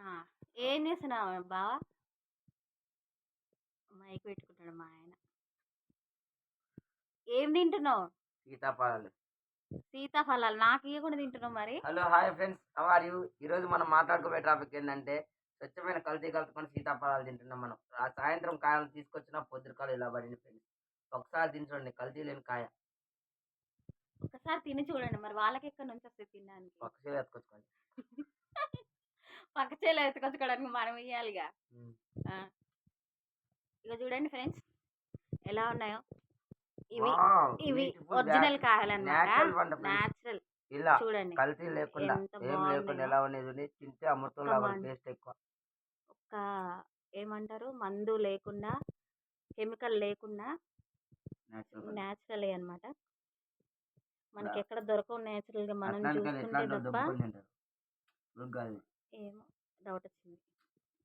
ఆ! ఏం చేస్తున్నావు బావ? మైక్ పెట్టుకుంటాడు మా ఆయన. ఏం తింటున్నావు? సీతాఫలాలు. సీతాఫలాలు నాకు ఇయ్యకుండా తింటున్నావు మరి? Hello hi friends, how are you? ఈరోజు మనం మాట్లాడుకోబోయే టాపిక్ ఏంటంటే స్వచ్ఛమైన కల్తీ కలుపుకొని సీతాఫలాలు తింటున్నాం మనం. ఆ సాయంత్రం కాయలు తీసుకొచ్చిన పొద్దుకాలు ఇలా పడింది ఫ్రెండ్స్. ఒకసారి తిని చూడండి, కల్తీ లేని కాయ. ఒకసారి తిని చూడండి. మరి వాళ్ళకి ఎక్కడి నుంచి వస్తాయి తినడానికి? పక్క చేలు ఎత్తుకొచ్చుకోండి. పక్క చేలో ఎత్తుకొచ్చుకోవడానికి మనం ఇయ్యాలిగా. ఆ, ఇక చూడండి ఫ్రెండ్స్ ఎలా ఉన్నాయో. ఇవి వావ్, ఇవి బ్యూటిఫుల్ ఒరిజినల్ కాయలు న్యాచురల్ అనమాట. వంట ఫ్రెండ్స్. న్యాచురల్. ఇలా చూడండి కల్తీ లేకుండా ఎంత ఏం లేకుండా బాగున్నాయో. ఎలా ఉండేది తింటే అమృతం ఒక్క లాగా మం టేస్ట్ ఎక్కువ. ఒక్క ఏమంటారు, మందు లేకుండా, కెమికల్ లేకుండా న్యాచురల్ న్యాచురలే అనమాట. మనకి ఎక్కడ దొరకవు న్యాచురల్గా మనం అట్లాంటి చూసుకుంటే ఎట్లాంటి తప్ప. దొబ్బుకొని తింటారు ఉగ్గాని. ఏమో డౌట్ వచ్చింది.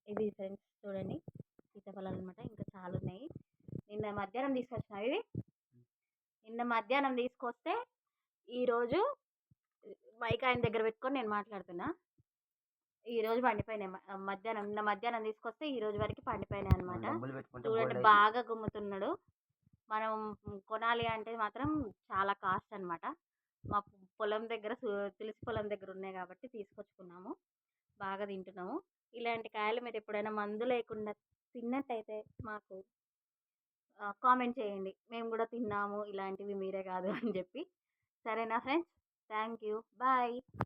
ఇది ఫ్రెండ్స్ చూడండి సీతాఫలాలు అనమాట. ఇంకా చాలా ఉన్నాయి. నిన్న మధ్యాహ్నం తీసుకొచ్చినావు ఇవి. నిన్న మధ్యాహ్నం తీసుకొస్తే ఈరోజు మైక్ ఆయన దగ్గర పెట్టుకొని నేను మాట్లాడుతున్నా. ఈరోజు పండిపోయినాయి. నిన్న మధ్యాహ్నం తీసుకొస్తే ఈ రోజు వరకు పండిపోయినాయి అనమాట. డబ్బులు పెట్టుకుంటే చూడండి బోల్డ్ బాగా గుమ్ముతున్నాడు. మనం కొనాలి అంటే మాత్రం చాలా కాస్ట్ అనమాట. మా పొలం దగ్గర తులసి పొలం దగ్గర ఉన్నాయి కాబట్టి తీసుకొచ్చుకున్నాము. బాగా తింటున్నాము. ఇలాంటి కాయలు మీరు ఎప్పుడైనా మందు లేకుండా తిన్నట్టయితే మాకు కామెంట్ చేయండి. మేము కూడా తిన్నాము ఇలాంటివి, మీరే కాదు అని చెప్పి. సరేనా ఫ్రెండ్స్? Thank you, bye.